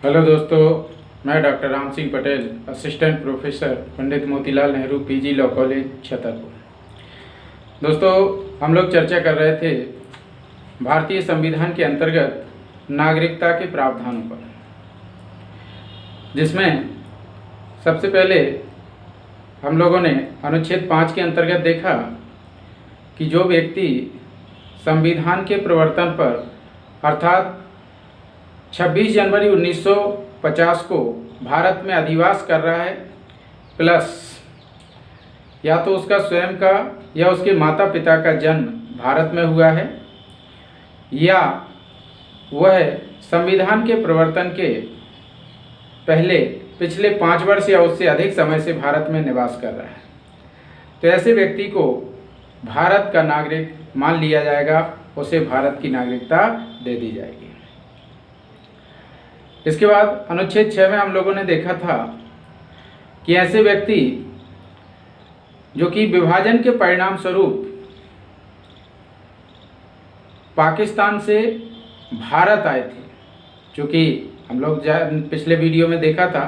Hello दोस्तों, मैं doctor Ram Singh Patel, assistant professor, Pandit Motilal Nehru PG law college Chhatarpur. दोस्तों, हम लोग चर्चा कर रहे थे भारतीय संविधान के अंतर्गत नागरिकता के प्रावधानों पर, जिसमें सबसे पहले हम लोगों ने अनुच्छेद 5 के अंतर्गत देखा कि जो व्यक्ति संविधान के प्रवर्तन पर अर्थात 26 जनवरी 1950 को भारत में अधिवास कर रहा है, प्लस या तो उसका स्वयं का या उसके माता पिता का जन्म भारत में हुआ है, या वह संविधान के प्रवर्तन के पहले पिछले 5 वर्ष या उससे अधिक समय से भारत में निवास कर रहा है, तो ऐसे व्यक्ति को भारत का नागरिक मान लिया जाएगा, उसे भारत की नागरिकता दे दी जाएगी। इसके बाद अनुच्छेद 6 में हम लोगों ने देखा था कि ऐसे व्यक्ति जो कि विभाजन के परिणाम स्वरूप पाकिस्तान से भारत आए थे, चूँकि हम लोग पिछले वीडियो में देखा था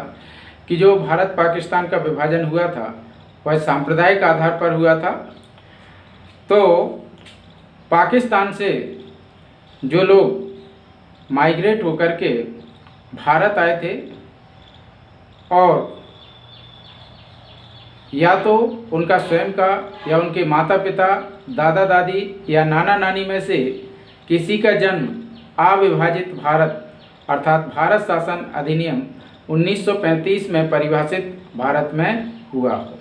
कि जो भारत पाकिस्तान का विभाजन हुआ था वह सांप्रदायिक आधार पर हुआ था, तो पाकिस्तान से जो लोग माइग्रेट होकर के भारत आए थे और या तो उनका स्वयं का या उनके माता पिता, दादा दादी या नाना नानी में से किसी का जन्म अविभाजित भारत अर्थात भारत शासन अधिनियम 1935 में परिभाषित भारत में हुआ हो,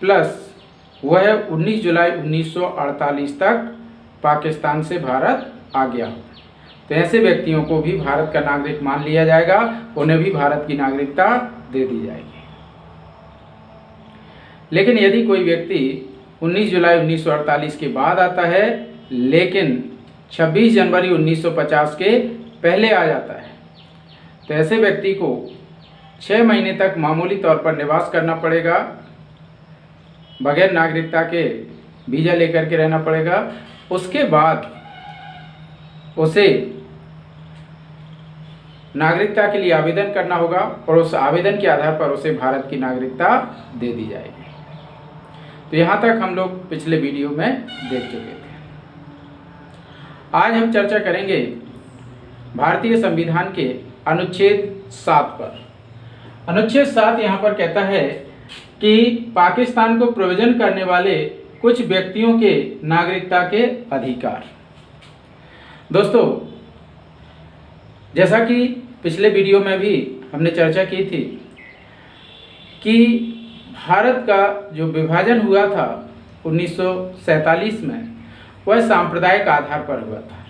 प्लस वह 19 जुलाई 1948 तक पाकिस्तान से भारत आ गया हो, तो ऐसे व्यक्तियों को भी भारत का नागरिक मान लिया जाएगा, उन्हें भी भारत की नागरिकता दे दी जाएगी। लेकिन यदि कोई व्यक्ति 19 जुलाई 1948 के बाद आता है लेकिन 26 जनवरी 1950 के पहले आ जाता है, तो ऐसे व्यक्ति को 6 महीने तक मामूली तौर पर निवास करना पड़ेगा, बगैर नागरिकता के वीज़ा लेकर के रहना पड़ेगा। उसके बाद उसे नागरिकता के लिए आवेदन करना होगा और उस आवेदन के आधार पर उसे भारत की नागरिकता दे दी जाएगी। तो यहाँ तक हम लोग पिछले वीडियो में देख चुके थे। आज हम चर्चा करेंगे भारतीय संविधान के अनुच्छेद 7 पर। अनुच्छेद 7 यहाँ पर कहता है कि पाकिस्तान को प्रोविजन करने वाले कुछ व्यक्तियों के नागरिकता के अधिकार। दोस्तों, जैसा कि पिछले वीडियो में भी हमने चर्चा की थी कि भारत का जो विभाजन हुआ था 1947 में, वह सांप्रदायिक आधार पर हुआ था।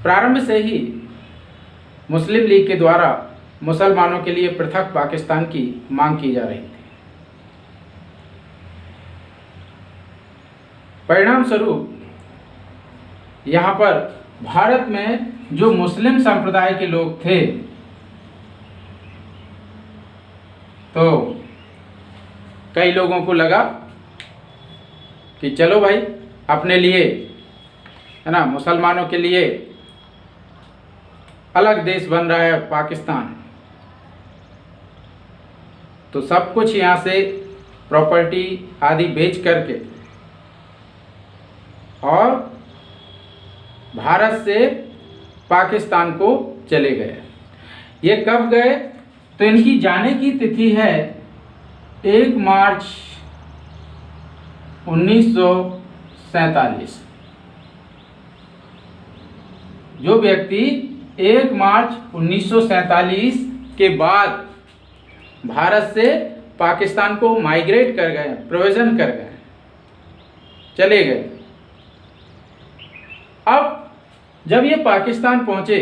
प्रारंभ से ही मुस्लिम लीग के द्वारा मुसलमानों के लिए पृथक पाकिस्तान की मांग की जा रही थी। परिणाम स्वरूप यहाँ पर भारत में जो मुस्लिम संप्रदाय के लोग थे, तो कई लोगों को लगा कि चलो भाई, अपने लिए है ना, मुसलमानों के लिए अलग देश बन रहा है पाकिस्तान, तो सब कुछ यहाँ से प्रॉपर्टी आदि बेच करके और भारत से पाकिस्तान को चले गए। ये कब गए? तो इनकी जाने की तिथि है 1 मार्च 1947। जो व्यक्ति 1 मार्च 1947 के बाद भारत से पाकिस्तान को माइग्रेट कर गए, प्रोविजन कर गए, चले गए। अब जब ये पाकिस्तान पहुंचे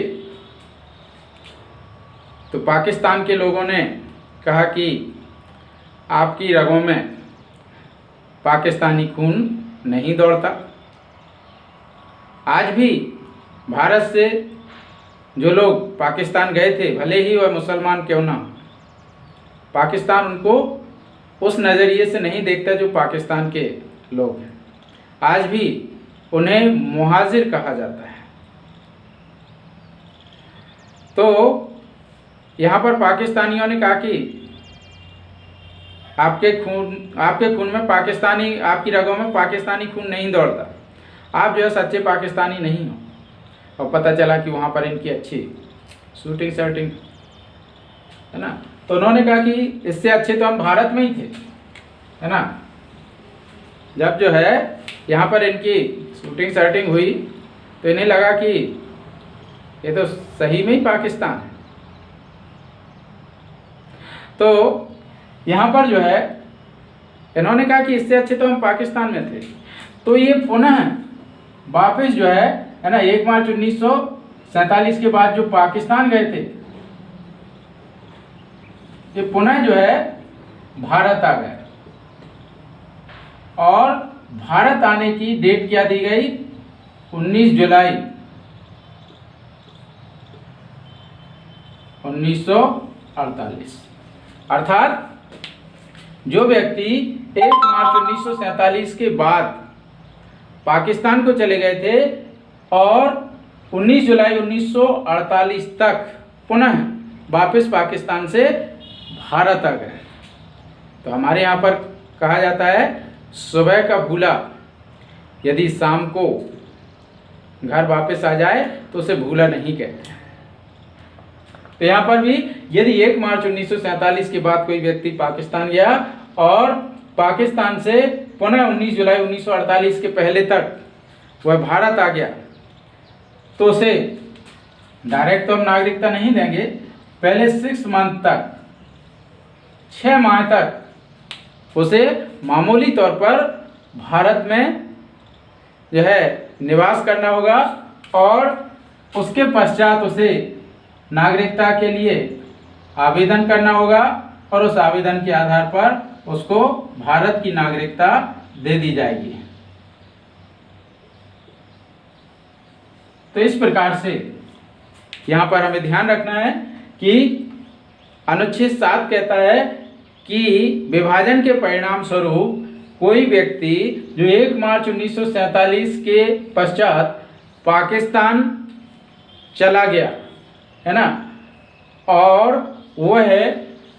तो पाकिस्तान के लोगों ने कहा कि आपकी रगों में पाकिस्तानी खून नहीं दौड़ता। आज भी भारत से जो लोग पाकिस्तान गए थे, भले ही वह मुसलमान क्यों ना, पाकिस्तान उनको उस नज़रिए से नहीं देखता जो पाकिस्तान के लोग हैं। आज भी उन्हें मुहाजिर कहा जाता है। तो यहाँ पर पाकिस्तानियों ने कहा कि आपके खून में पाकिस्तानी, आपकी रगों में पाकिस्तानी खून नहीं दौड़ता, आप जो है सच्चे पाकिस्तानी नहीं हो। और पता चला कि वहाँ पर इनकी अच्छी शूटिंग शर्टिंग है ना। तो उन्होंने कहा कि इससे अच्छे तो हम भारत में ही थे, है ना। जब जो है यहाँ पर इनकी शूटिंग शर्टिंग हुई तो इन्हें लगा कि ये तो सही में ही पाकिस्तान है। तो यहाँ पर जो है इन्होंने कहा कि इससे अच्छे तो हम पाकिस्तान में थे। तो ये पुनः वापस जो है ना 1 मार्च 1947 के बाद जो पाकिस्तान गए थे, ये पुनः जो है भारत आ गए। और भारत आने की डेट क्या दी गई? 19 जुलाई 1948। अर्थात जो व्यक्ति 1 मार्च 1947 के बाद पाकिस्तान को चले गए थे और 19 जुलाई 1948 तक पुनः वापस पाकिस्तान से भारत आ गए, तो हमारे यहाँ पर कहा जाता है सुबह का भूला यदि शाम को घर वापस आ जाए तो उसे भूला नहीं कहते। तो यहाँ पर भी यदि 1 मार्च 1947 के बाद कोई व्यक्ति पाकिस्तान गया और पाकिस्तान से पुनः 19 जुलाई 1948 के पहले तक वह भारत आ गया, तो उसे डायरेक्ट तो हम नागरिकता नहीं देंगे, पहले 6 मंथ तक, 6 माह तक उसे मामूली तौर पर भारत में जो है निवास करना होगा और उसके पश्चात उसे नागरिकता के लिए आवेदन करना होगा और उस आवेदन के आधार पर उसको भारत की नागरिकता दे दी जाएगी। तो इस प्रकार से यहाँ पर हमें ध्यान रखना है कि अनुच्छेद 7 कहता है कि विभाजन के परिणाम स्वरूप कोई व्यक्ति जो 1 मार्च 1947 के पश्चात पाकिस्तान चला गया है ना, और वह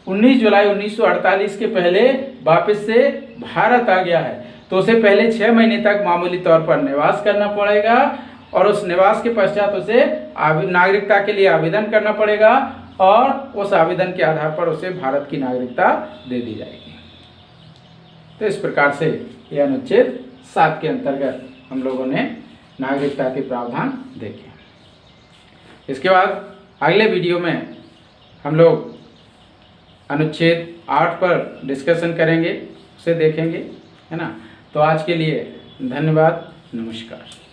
19 जुलाई 1948 के पहले वापस से भारत आ गया है, तो उसे पहले 6 महीने तक मामूली तौर पर निवास करना पड़ेगा और उस निवास के पश्चात उसे नागरिकता के लिए आवेदन करना पड़ेगा और उस आवेदन के आधार पर उसे भारत की नागरिकता दे दी जाएगी। तो इस प्रकार से यह अनुच्छेद 7 के अंतर्गत हम लोगों ने नागरिकता के प्रावधान देखे। इसके बाद अगले वीडियो में हम लोग अनुच्छेद 8 पर डिस्कशन करेंगे, उसे देखेंगे, है ना। तो आज के लिए धन्यवाद, नमस्कार।